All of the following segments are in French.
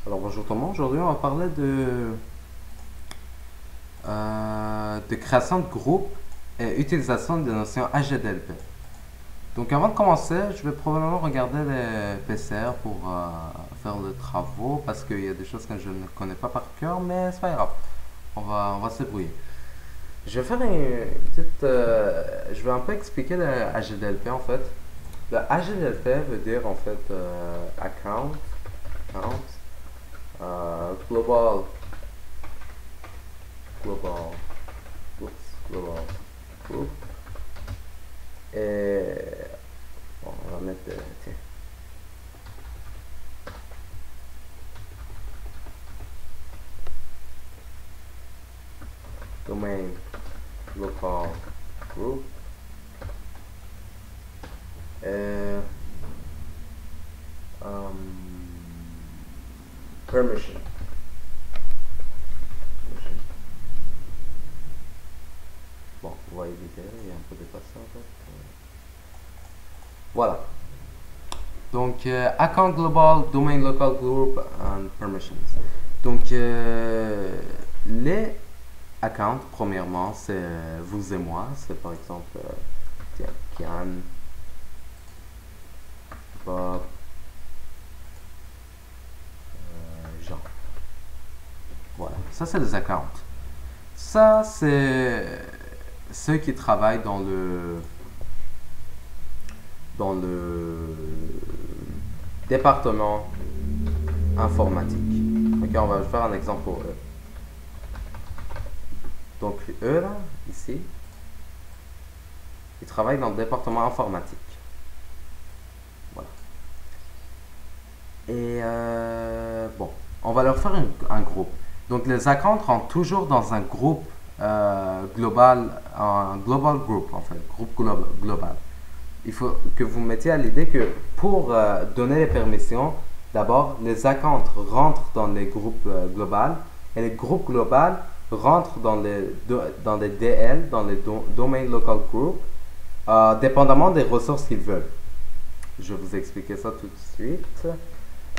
Alors bonjour tout le monde, aujourd'hui on va parler de création de groupe et utilisation des notions HDLP. Donc avant de commencer, je vais probablement regarder les PCR pour faire les travaux parce qu'il y a des choses que je ne connais pas par cœur, mais c'est pas grave, on va se débrouiller. Je vais faire une petite... je vais un peu expliquer le HDLP en fait. Le HDLP veut dire en fait account, global, global, oups, global group. Et bon, on va mettre, tiens, domain, local group. Et permission. Bon, on va éviter, il y a un peu de passé en fait. Voilà. Donc, account global, domain local group and permissions. Donc, les accounts, premièrement, c'est vous et moi. C'est par exemple, tiens, Kian, Bob, Jean. Voilà. Ça, c'est les accounts. Ça, c'est ceux qui travaillent dans le département informatique. Ok, on va faire un exemple pour eux. Donc eux là, ici, ils travaillent dans le département informatique. Voilà. Et bon, on va leur faire un groupe. Donc les accounts rentrent toujours dans un groupe global, un global group en fait, groupe global. Il faut que vous mettiez à l'idée que pour donner les permissions, d'abord, les accounts rentrent dans les groupes globaux et les groupes globaux rentrent dans les DL, dans les Domain Local Group, dépendamment des ressources qu'ils veulent. Je vais vous expliquer ça tout de suite.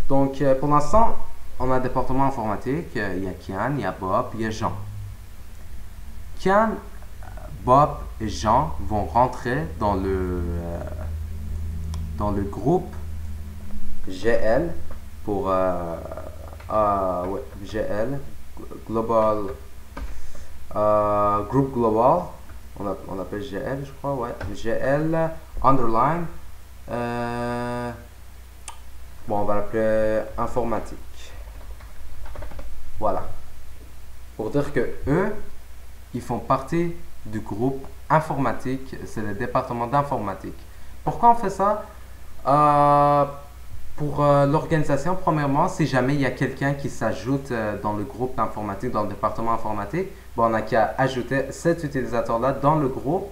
Donc, pour l'instant, on a un département informatique. Il y a Kian, il y a Bob, il y a Jean. Kian, Bob et Jean vont rentrer dans le groupe GL pour ouais, GL Global Group Global, on appelle GL je crois, ouais, GL underline bon, on va l'appeler informatique. Voilà, pour dire que eux ils font partie du groupe informatique, c'est le département d'informatique. Pourquoi on fait ça? Pour l'organisation, premièrement, si jamais il y a quelqu'un qui s'ajoute dans le groupe d'informatique, dans le département informatique, bon, on n'a qu'à ajouter cet utilisateur-là dans le groupe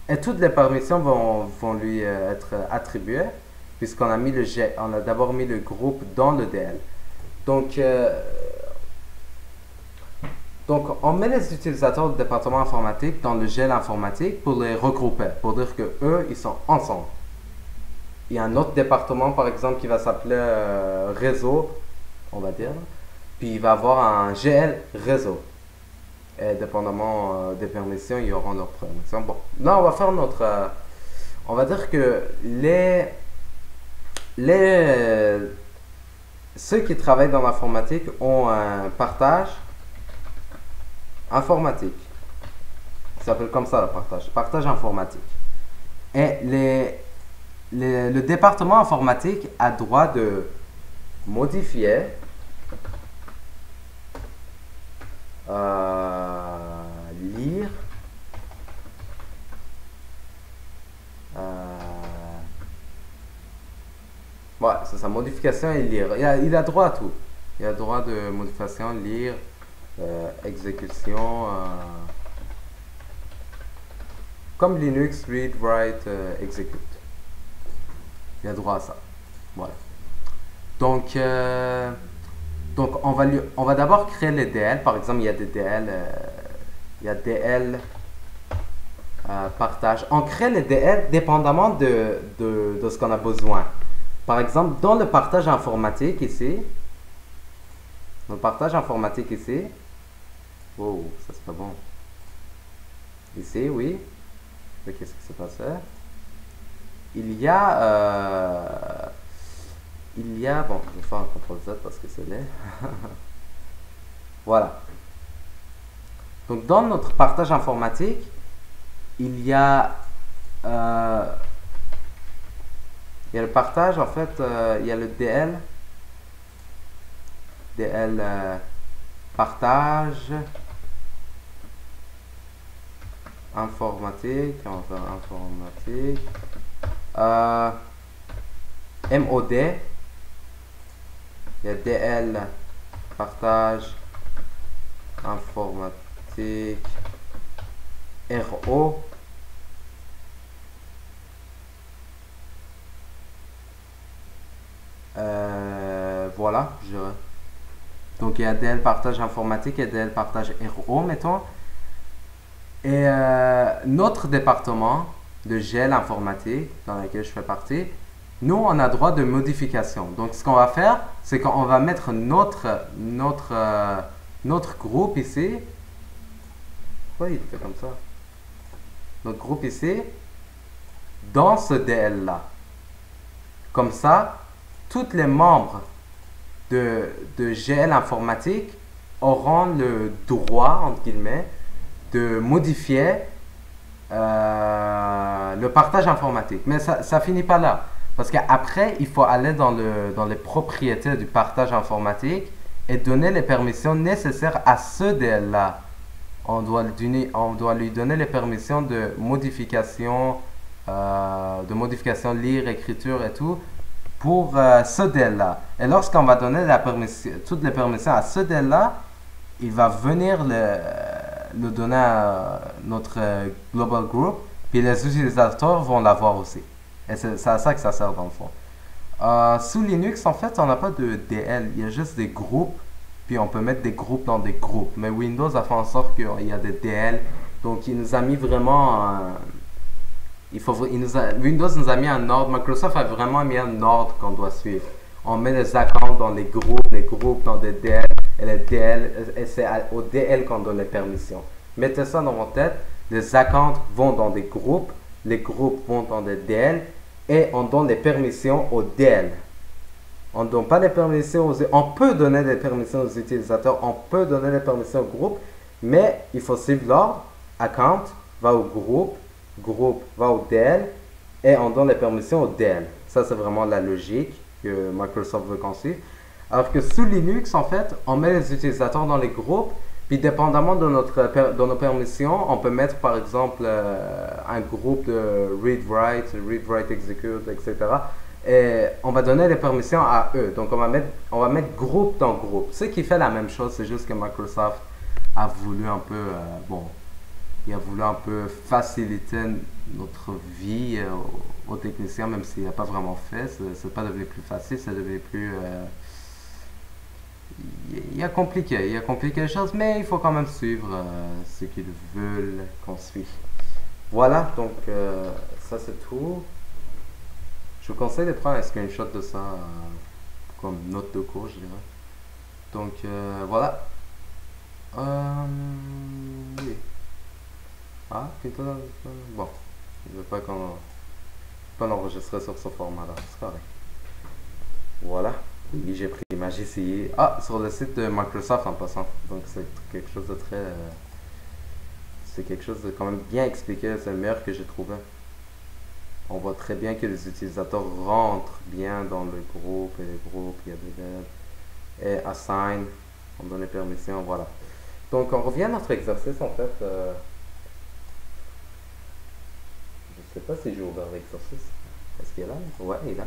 et toutes les permissions vont lui être attribuées puisqu'on a on a d'abord mis le groupe dans le DL. Donc, on met les utilisateurs du département informatique dans le GL informatique pour les regrouper, pour dire que eux, ils sont ensemble. Il y a un autre département, par exemple, qui va s'appeler réseau, on va dire, puis il va avoir un GL réseau. Et dépendamment des permissions, ils auront leurs permissions. Bon, là, on va faire on va dire que ceux qui travaillent dans l'informatique ont un partage informatique. Ça s'appelle comme ça le partage informatique. Et le département informatique a droit de modifier, lire, ouais, c'est ça, modification et lire. Il a droit à tout. Il a droit de modification, lire, exécution, comme Linux, read, write, execute. Il a droit à ça. Voilà. Donc, on va d'abord créer les DL. Par exemple, il y a des DL, il y a DL partage. On crée les DL dépendamment de ce qu'on a besoin. Par exemple, dans le partage informatique ici, Notre partage informatique ici. Oh, ça c'est pas bon. Ici, oui. Mais qu'est-ce qui s'est passé? Il y a... Bon, je vais faire un CTRL Z parce que c'est laid. Voilà. Donc, dans notre partage informatique, il y a... il y a le partage, en fait, il y a le DL. DL partage informatique. On va faire informatique. MOD. Il y a DL partage informatique. RO. Voilà, je dirais. Donc il y a DL partage informatique et DL partage RO, mettons. Et notre département de GL informatique, dans lequel je fais partie, nous, on a droit de modification. Donc ce qu'on va faire, c'est qu'on va mettre notre groupe ici. Pourquoi il fait comme ça? Notre groupe ici, dans ce DL-là. Comme ça, tous les membres de GL informatique auront le droit, entre guillemets, de modifier le partage informatique. Mais ça finit pas là. Parce qu'après, il faut aller dans les propriétés du partage informatique et donner les permissions nécessaires à ce DL-là. On doit lui donner les permissions de modification, lire, écriture et tout, pour ce DL-là. Et lorsqu'on va donner toutes les permissions à ce DL-là, il va venir le donner à notre global group, puis les utilisateurs vont l'avoir aussi. Et c'est à ça que ça sert dans le fond. Sous Linux, en fait, on n'a pas de DL, il y a juste des groupes, puis on peut mettre des groupes dans des groupes. Mais Windows a fait en sorte qu'il y a des DL, donc il nous a mis vraiment... Windows nous a mis un ordre, Microsoft a vraiment mis un ordre qu'on doit suivre. On met les accounts dans les groupes dans des DL, et les DL, et c'est au DL qu'on donne les permissions. Mettez ça dans votre tête, les accounts vont dans des groupes, les groupes vont dans des DL, et on donne les permissions aux DL. On ne donne pas les permissions on peut donner des permissions aux utilisateurs, on peut donner les permissions au groupe, mais il faut suivre l'ordre. Account va au groupe va au DL, et on donne les permissions au DL. Ça, c'est vraiment la logique que Microsoft veut qu'on suive. Alors que sous Linux, en fait, on met les utilisateurs dans les groupes, puis dépendamment de nos permissions, on peut mettre par exemple un groupe de read-write, execute, etc. Et on va donner les permissions à eux. Donc on va mettre groupe dans groupe. Ce qui fait la même chose, c'est juste que Microsoft a voulu un peu, il a voulu un peu faciliter notre vie aux techniciens, même s'il n'a pas vraiment fait. C'est pas devenu plus facile, c'est devenu plus... il a compliqué les choses, mais il faut quand même suivre ce qu'ils veulent qu'on suive. Voilà, donc ça c'est tout. Je vous conseille de prendre un screenshot de ça comme note de cours, je dirais. Donc voilà. Oui. Ah, plutôt. Bon, je ne veux pas l'enregistrer sur ce format-là, c'est correct. Voilà. Oui, j'ai pris l'image ici. Ah, sur le site de Microsoft en passant. Donc c'est quelque chose de très... c'est quelque chose de quand même bien expliqué. C'est le meilleur que j'ai trouvé. On voit très bien que les utilisateurs rentrent bien dans le groupe. Et les groupes, il y a des devs. Et assign, on donne les permissions, voilà. Donc on revient à notre exercice en fait. Je sais pas si j'ai ouvert l'exercice. Est-ce qu'il est là? Ouais, il est là.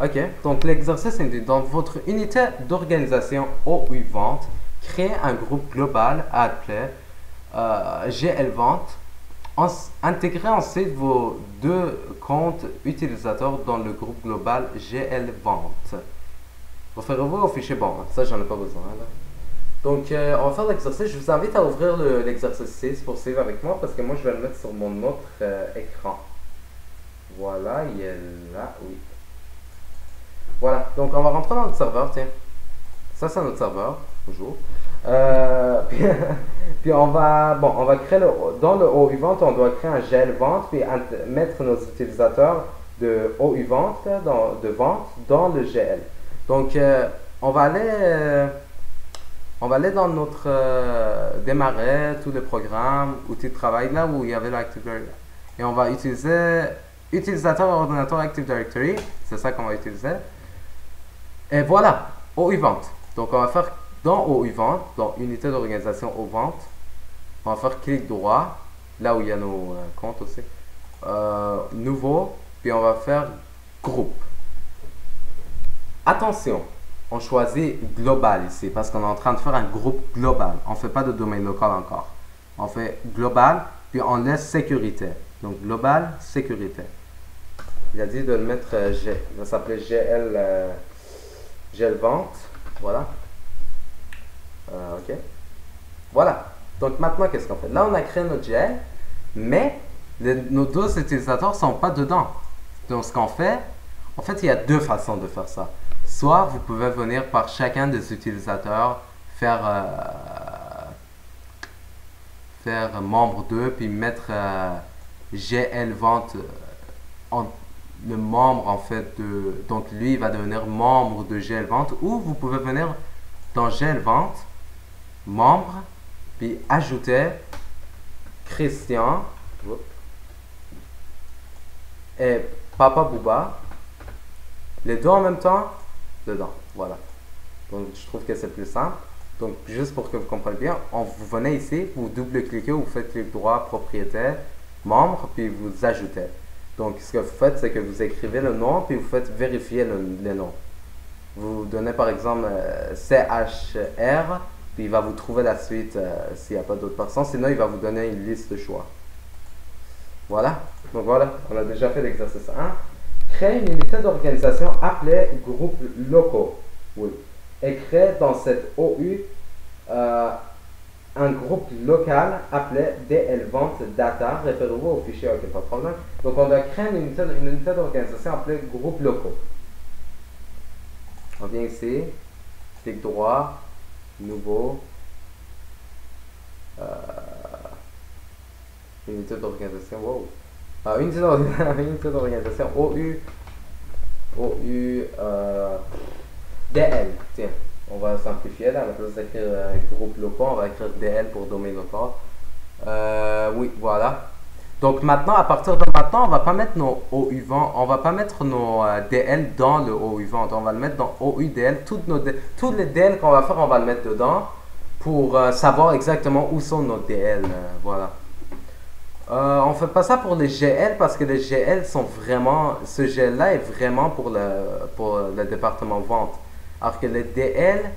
Ok, donc l'exercice est dans votre unité d'organisation OU-Vente, créez un groupe global à appeler GL-Vente. Intégrez ensuite vos deux comptes utilisateurs dans le groupe global GL-Vente. Référez-vous au fichier bon, ça j'en ai pas besoin là. Donc on va faire l'exercice. Je vous invite à ouvrir l'exercice 6 pour suivre avec moi parce que moi je vais le mettre sur mon autre écran. Voilà, il est là, oui. Voilà, donc on va rentrer dans notre serveur, tiens. Ça c'est notre serveur. toujours. Puis, puis on va créer dans le OU vente, on doit créer un GL vente, puis mettre nos utilisateurs de OU vente, de vente, dans le GL. Donc, on va aller, euh, on va aller dans notre démarrer, tous les programmes, outils de travail, là où il y avait l'Active Directory. Et on va utiliser utilisateur ordinateur Active Directory, c'est ça qu'on va utiliser. Et voilà, OU vente. Donc, on va faire dans OU vente, dans unité d'organisation aux ventes, on va faire clic droit, là où il y a nos comptes aussi. Nouveau, puis on va faire groupe. Attention, on choisit global ici parce qu'on est en train de faire un groupe global. On ne fait pas de domaine local encore. On fait global, puis on laisse sécurité. Donc global, sécurité. Il a dit de le mettre, il va s'appeler GL vente. Voilà. Ok. Voilà. Donc maintenant, qu'est-ce qu'on fait? Là, on a créé notre GL, mais nos deux utilisateurs ne sont pas dedans. Donc ce qu'on fait, en fait, il y a deux façons de faire ça. Soit vous pouvez venir par chacun des utilisateurs faire membre 2 puis mettre GL vente le membre en fait de, donc lui il va devenir membre de GL vente, ou vous pouvez venir dans GL vente membre puis ajouter Christian et Papa Bouba, les deux en même temps dedans. Voilà. Donc je trouve que c'est plus simple. Donc juste pour que vous compreniez bien, vous venez ici, vous double-cliquez, vous faites clic droit, propriétaire, membre, puis vous ajoutez. Donc ce que vous faites, c'est que vous écrivez le nom, puis vous faites vérifier le nom. Vous donnez par exemple CHR, puis il va vous trouver la suite s'il n'y a pas d'autres personnes. Sinon, il va vous donner une liste de choix. Voilà. Donc voilà, on a déjà fait l'exercice 1. Créer une unité d'organisation appelée groupe locaux. Oui. Et créer dans cette OU un groupe local appelé DL Vente Data. Référez-vous au fichier, ok, pas de problème. Donc on doit créer une unité d'organisation appelée groupe locaux. On vient ici, clic droit, nouveau, unité d'organisation, wow. Unité d'organisation OU DL, tiens, on va simplifier là, à la place d'écrire groupe local, on va écrire DL pour domaine local. Oui, voilà. Donc maintenant, à partir de maintenant, on va pas mettre nos OU ventes, on va pas mettre nos DL dans le OU vente, on va le mettre dans OU DL. Tous les DL qu'on va faire, on va le mettre dedans pour savoir exactement où sont nos DL. Voilà. On fait pas ça pour les GL parce que les GL sont vraiment, ce GL là est vraiment pour le département vente. Alors que les DL,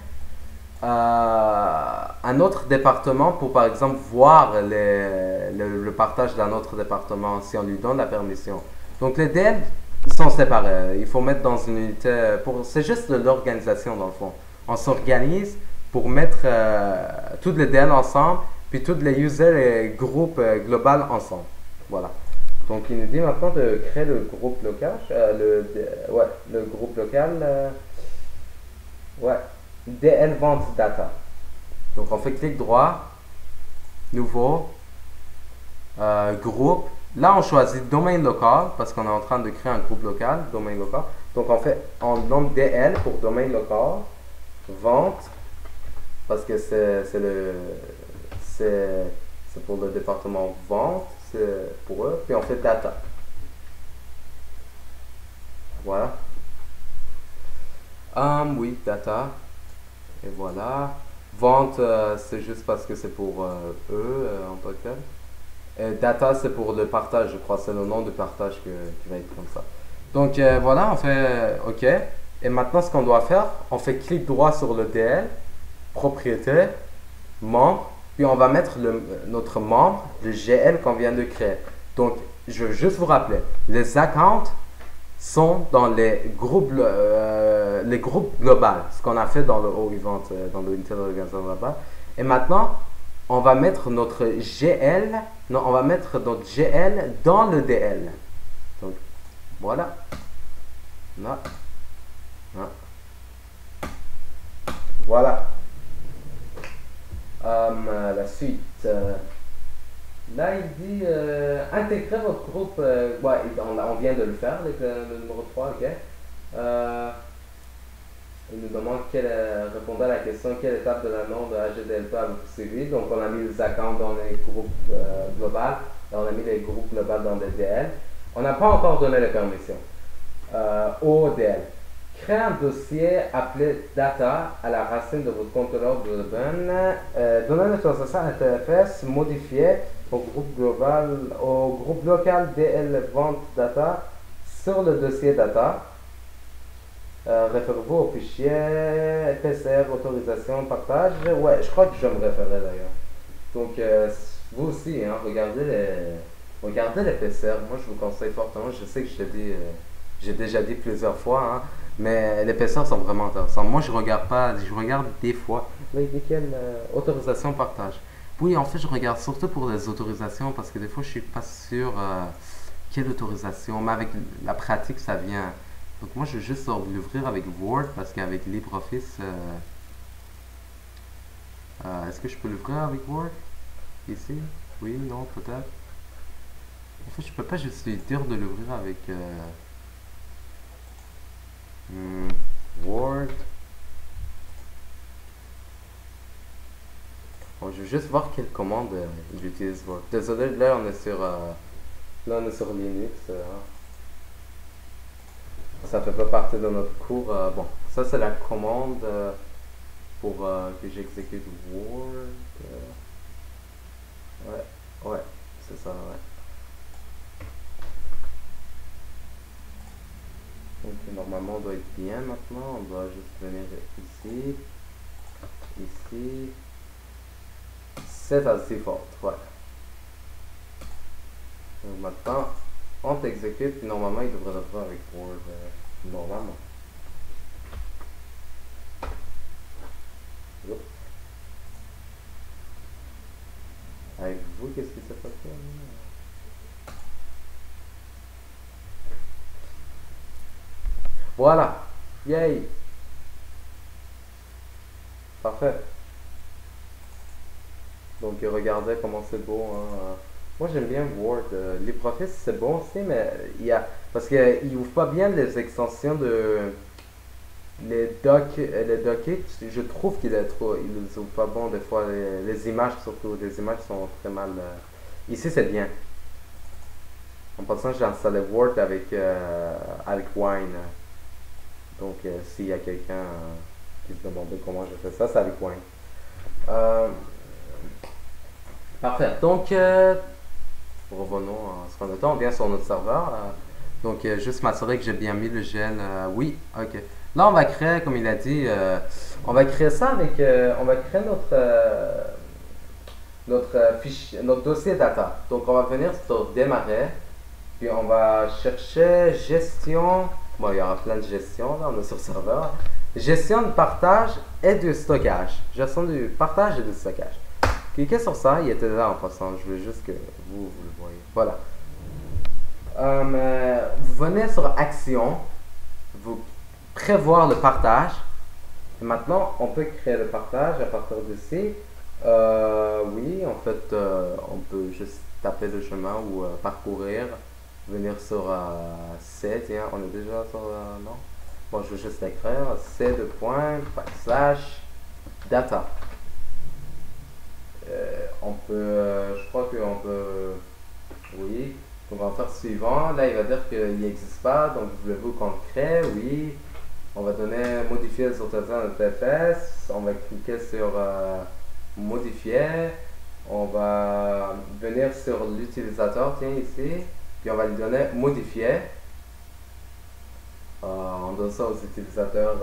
un autre département pour par exemple voir le partage d'un autre département si on lui donne la permission. Donc les DL sont séparés. Il faut mettre dans une unité, c'est juste de l'organisation dans le fond. On s'organise pour mettre toutes les DL ensemble, puis tous les users et groupes global ensemble. Voilà. Donc il nous dit maintenant de créer le groupe local, le groupe local, DL Vente Data. Donc on fait clic droit, nouveau, groupe. Là on choisit domaine local parce qu'on est en train de créer un groupe local, domaine local. Donc on nomme DL pour domaine local, vente parce que c'est pour le département vente, c'est pour eux. Puis on fait data. Voilà. Oui, data. Et voilà. Vente, c'est juste parce que c'est pour eux en tant que tel. Et data, c'est pour le partage, je crois. C'est le nom de partage qui va être comme ça. Donc voilà, on fait OK. Et maintenant, ce qu'on doit faire, on fait clic droit sur le DL, propriétaire, membre. Puis on va mettre notre membre, le GL qu'on vient de créer. Donc, je veux juste vous rappeler, les accounts sont dans les groupes globaux, ce qu'on a fait dans le OU vente, dans l'unité d'organisation là-bas. Et maintenant, on va mettre notre GL, non, on va mettre notre GL dans le DL. Donc, voilà. Là. Là. Voilà. La suite. Là, il dit intégrer votre groupe. Ouais, on vient de le faire avec le numéro 3, ok. Euh, il nous demande répondre à la question quelle étape de la norme de HDLP avez-vous suivi. Donc, on a mis les accounts dans les groupes global et on a mis les groupes global dans des DL. On n'a pas encore donné les permissions au DL. Créer un dossier appelé data à la racine de votre contrôleur de Urban. Donner l'autorisation à TFS, modifier au groupe global, au groupe local DL vente data sur le dossier data. Référez-vous au fichier PCR, autorisation, partage. Ouais, je crois que je vais me référer d'ailleurs. Donc, vous aussi, hein, regardez les PCR. Moi, je vous conseille fortement. Je sais que j'ai déjà dit plusieurs fois, hein, mais les PCR sont vraiment intéressants. Moi, je regarde pas, je regarde des fois. Là, il dit quelle autorisation, partage. Oui, en fait, je regarde surtout pour les autorisations parce que des fois, je suis pas sûr quelle autorisation, mais avec la pratique, ça vient. Donc moi, je vais juste l'ouvrir avec Word parce qu'avec LibreOffice, est-ce que je peux l'ouvrir avec Word ici? Oui, non, peut-être. En fait, je peux pas juste lui dire de l'ouvrir avec hmm, Word. Bon, je vais juste voir quelle commande j'utilise Word. Désolé, là on est sur Linux. Ça fait pas partie de notre cours. Bon, ça c'est la commande pour que j'exécute Word. Ouais, ouais, c'est ça, ouais. Donc normalement on doit être bien maintenant. On doit juste venir ici, ici. C'est à default, ouais. Donc maintenant, on t'exécute, puis normalement il devrait le faire avec Word, normalement. Oups. Avec vous, qu'est-ce qui s'est passé? Voilà! Yay! Parfait. Donc regardez comment c'est beau, hein. Moi j'aime bien Word. LibreOffice c'est bon aussi, mais parce qu'il ouvre pas bien les extensions de les dockets. Je trouve qu'il est trop, il les ouvre pas bon des fois. Les images surtout, les images sont très mal. Ici c'est bien. En passant, j'ai installé Word avec Wine. Donc s'il y a quelqu'un qui se demandait comment je fais ça, c'est avec Wine. Euh, Parfait. Donc, revenons à ce qu'on attend. On vient sur notre serveur. Donc, juste m'assurer que j'ai bien mis le gel. Oui, ok. Là, on va créer, comme il a dit, on va créer ça avec. On va créer notre fichier, notre dossier data. Donc, on va venir sur démarrer. Puis, on va chercher gestion. Bon, il y aura plein de gestion là, on est sur serveur. Gestion de partage et de stockage. Gestion du partage et du stockage. Cliquez sur ça, il était là en passant. Je veux juste que vous le voyez. Voilà. Vous venez sur Action, vous prévoir le partage. Et maintenant, on peut créer le partage à partir d'ici. Oui, en fait, on peut juste taper le chemin ou parcourir. Venir sur C, tiens, on est déjà sur. Non? Bon, je vais juste écrire C de point, backslash, data. On peut, je crois qu'on peut, oui, on va faire suivant. Là, il va dire qu'il n'existe pas, donc voulez-vous qu'on le crée? Oui. On va donner modifier les autorisations de TFS. On va cliquer sur modifier. On va venir sur l'utilisateur, tiens ici, puis on va lui donner modifier. On donne ça aux utilisateurs,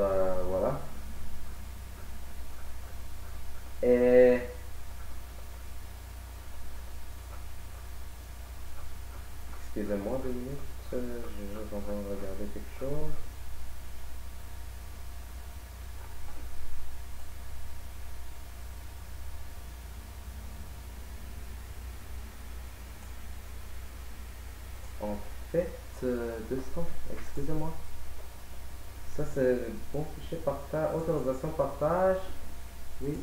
voilà. Et excusez-moi 2 minutes, je vais juste en train de regarder quelque chose. En fait, 200, excusez-moi. Ça c'est le bon fichier partage, autorisation partage. Oui.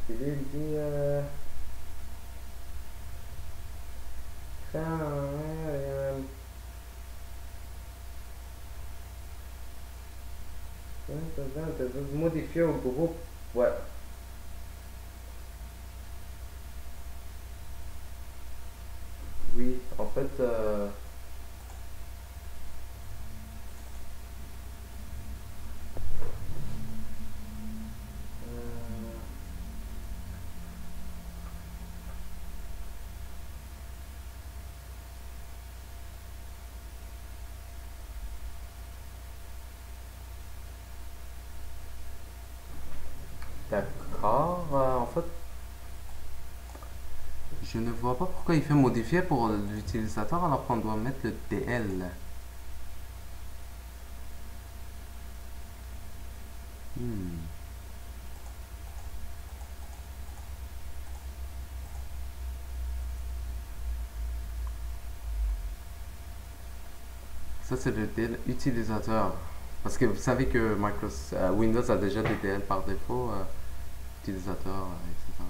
Puis lui, il dit modifier au groupe. Ouais. Oui, en fait, d'accord. En fait, je ne vois pas pourquoi il fait modifier pour l'utilisateur alors qu'on doit mettre le DL. Hmm. Ça, c'est le DL utilisateur. Parce que vous savez que Windows a déjà des DL par défaut, utilisateur, etc.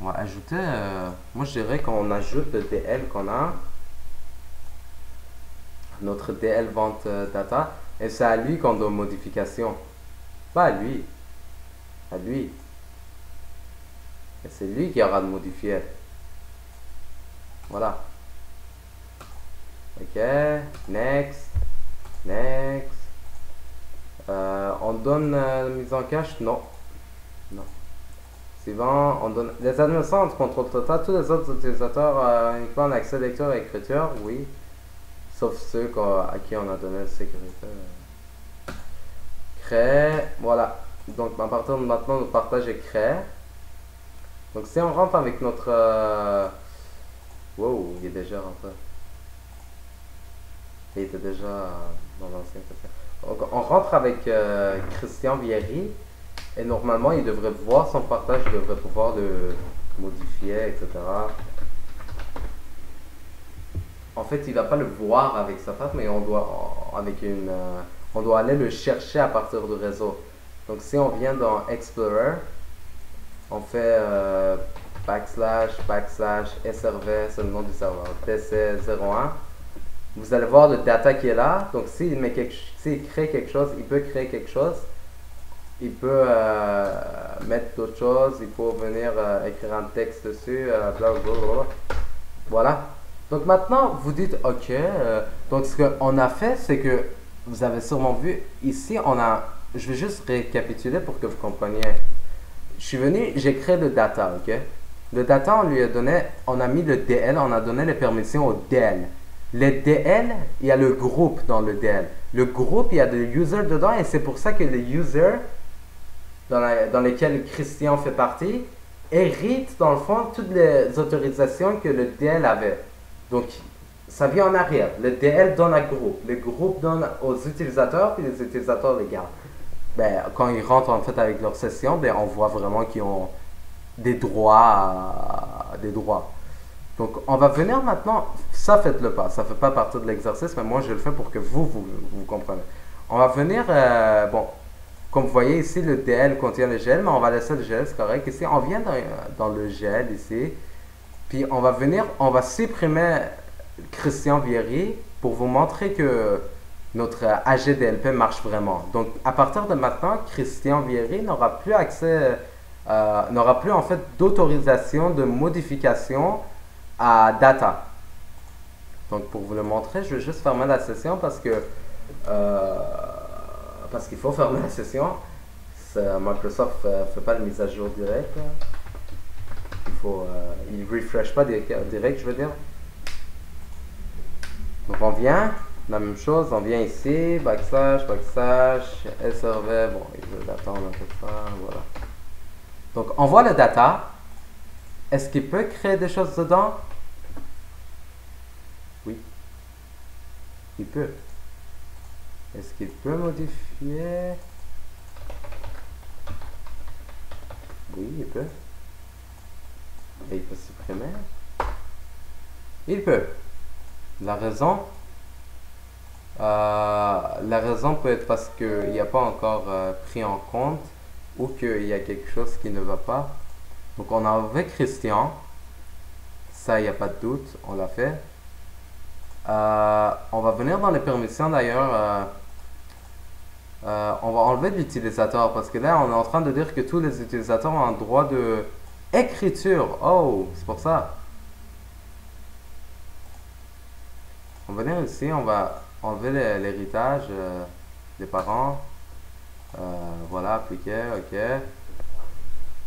On va ajouter, moi je dirais qu'on ajoute le DL qu'on a, notre DL vente data, et c'est à lui qu'on donne modification. Pas à lui, à lui. Et c'est lui qui aura de modifier. Voilà. Ok, next, next. On donne mise en cache? Non. Non. Suivant, on donne les administrateurs de contrôle total. Tous les autres utilisateurs uniquement en accès lecture et écriture, oui. Sauf ceux à qui on a donné la sécurité. Créer, voilà. Donc à partir de maintenant, le partage est créé. Donc si on rentre avec notre... wow, il est déjà rentré. Il était déjà dans l'ancien session. Donc on rentre avec Christian Vieri. Et normalement, il devrait voir son partage, il devrait pouvoir le modifier, etc. En fait, il va pas le voir avec sa face, mais on doit aller le chercher à partir du réseau. Donc, si on vient dans Explorer, on fait backslash srv, c'est le nom du serveur, tc01. Vous allez voir le data qui est là. Donc, s'il crée quelque chose, il peut créer quelque chose. Il peut mettre d'autres choses, il peut venir écrire un texte dessus, blablabla. Voilà. Donc maintenant, vous dites, ok, donc ce qu'on a fait, c'est que vous avez sûrement vu, ici, je vais juste récapituler pour que vous compreniez. Je suis venu, j'ai créé le data, ok? Le data, on a mis le DL, on a donné les permissions au DL. Le DL, il y a le groupe dans le DL. Le groupe, il y a des users dedans et c'est pour ça que les users dans lesquels Christian fait partie, hérite dans le fond toutes les autorisations que le DL avait. Donc, ça vient en arrière. Le DL donne à groupe. Le groupe donne aux utilisateurs, puis les utilisateurs les gardent. Ben, quand ils rentrent en fait avec leur session, ben, on voit vraiment qu'ils ont des droits. Des droits. Donc, on va venir maintenant. Ça, faites-le pas. Ça ne fait pas partie de l'exercice, mais moi, je le fais pour que vous compreniez. On va venir. Bon, comme vous voyez ici, le DL contient le gel, mais on va laisser le gel, c'est correct. Ici, on vient dans le gel ici. Puis on va supprimer Christian Vieri pour vous montrer que notre AGDLP marche vraiment. Donc à partir de maintenant, Christian Vieri n'aura plus accès, n'aura plus en fait d'autorisation de modification à data. Donc pour vous le montrer, je vais juste fermer la session parce qu'il faut fermer la session. Microsoft ne fait pas de mise à jour directe. Il ne refresh pas direct, je veux dire. Donc on vient, la même chose, on vient ici, backslash, srv, bon, il veut l'attendre un peu ça, voilà. Donc on voit le data. Est-ce qu'il peut créer des choses dedans? Oui, il peut. Est-ce qu'il peut modifier? Oui, il peut. Et il peut supprimer. Il peut. La raison peut être parce qu'il n'y a pas encore pris en compte ou qu'il y a quelque chose qui ne va pas. Donc on a enlevé Christian. Ça, il n'y a pas de doute, on l'a fait. On va venir dans les permissions d'ailleurs. On va enlever l'utilisateur parce que là, on est en train de dire que tous les utilisateurs ont un droit de écriture. Oh, c'est pour ça. On va venir ici, on va enlever l'héritage des parents. Voilà, appliquer, ok.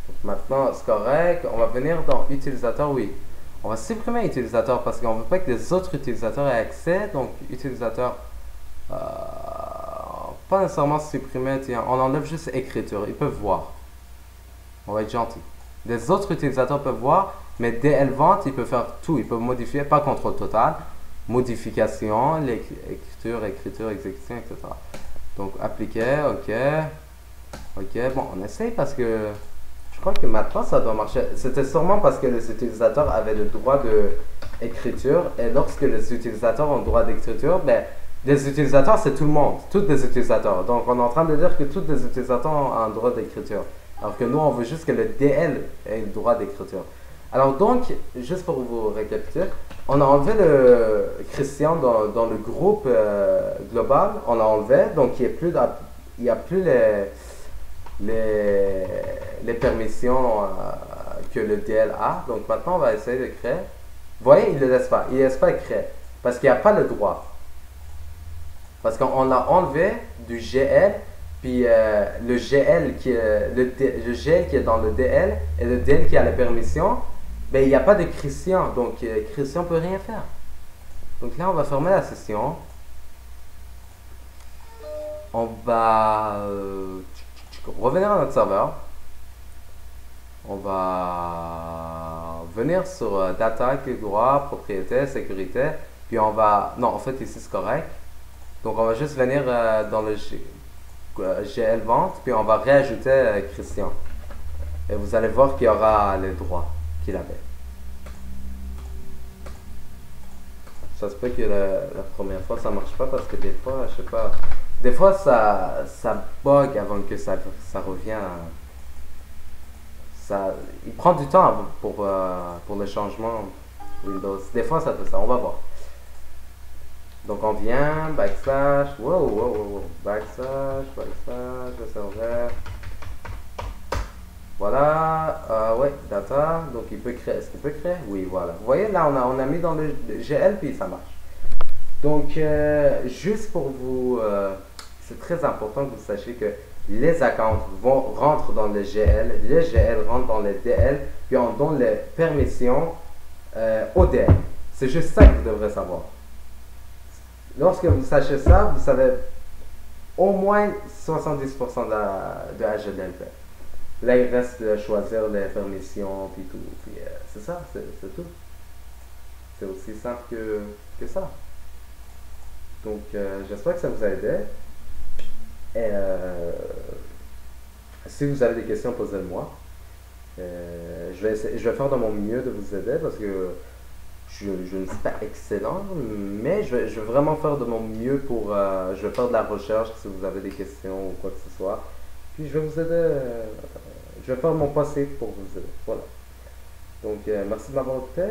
Donc maintenant, c'est correct. On va venir dans utilisateur, oui. On va supprimer utilisateur parce qu'on ne veut pas que les autres utilisateurs aient accès. Donc, utilisateur, pas nécessairement supprimer, tiens, on enlève juste écriture. Ils peuvent voir. On va être gentil. Les autres utilisateurs peuvent voir, mais DL vente, ils peuvent faire tout. Ils peuvent modifier, pas contrôle total, modification, écriture, exécution, etc. Donc, appliquer, ok. Ok, bon, on essaye parce que je crois que maintenant ça doit marcher. C'était sûrement parce que les utilisateurs avaient le droit d'écriture et lorsque les utilisateurs ont le droit d'écriture, ben, les utilisateurs c'est tout le monde, tous les utilisateurs. Donc on est en train de dire que tous les utilisateurs ont un droit d'écriture. Alors que nous on veut juste que le DL ait le droit d'écriture. Alors donc, juste pour vous récapituler, on a enlevé le Christian dans le groupe global, on l'a enlevé, donc il n'y a plus les permissions que le DL a. Donc maintenant, on va essayer de créer. Vous voyez, il ne laisse pas. Il ne laisse pas créer. Parce qu'il n'y a pas le droit. Parce qu'on l'a enlevé du GL. Puis le GL le GL qui est dans le DL et le DL qui a la permission, ben, il n'y a pas de Christian. Donc Christian ne peut rien faire. Donc là, on va fermer la session. On va revenir à notre serveur. On va venir sur data, clic droit, propriété, sécurité. Puis on va... Non, en fait, ici c'est correct. Donc on va juste venir dans le GL vente. Puis on va réajouter Christian. Et vous allez voir qu'il y aura les droits qu'il avait. Ça se peut que la première fois ça marche pas parce que des fois, je sais pas... Des fois ça bug avant que ça revienne. Il prend du temps pour le changement Windows. Des fois ça fait ça, on va voir. Donc on vient, backslash, wow, backslash, le serveur. Voilà, ouais, data, donc il peut créer, est-ce qu'il peut créer? Oui, voilà. Vous voyez, là on a mis dans le GL puis ça marche. Donc, juste pour vous, c'est très important que vous sachiez que les accounts rentrent dans le GL, les GL rentrent dans le DL, puis on donne les permissions au DL. C'est juste ça que vous devrez savoir. Lorsque vous sachez ça, vous savez au moins 70% de HTML. Là, il reste de choisir les permissions, puis tout. Puis c'est ça, c'est tout. C'est aussi simple que ça. Donc, j'espère que ça vous a aidé. Et si vous avez des questions, posez-le-moi. Je vais faire de mon mieux de vous aider parce que je ne suis pas excellent, mais je vais vraiment faire de mon mieux pour... je vais faire de la recherche si vous avez des questions ou quoi que ce soit. Puis je vais vous aider. Je vais faire mon possible pour vous aider. Voilà. Donc, merci de m'avoir écouté.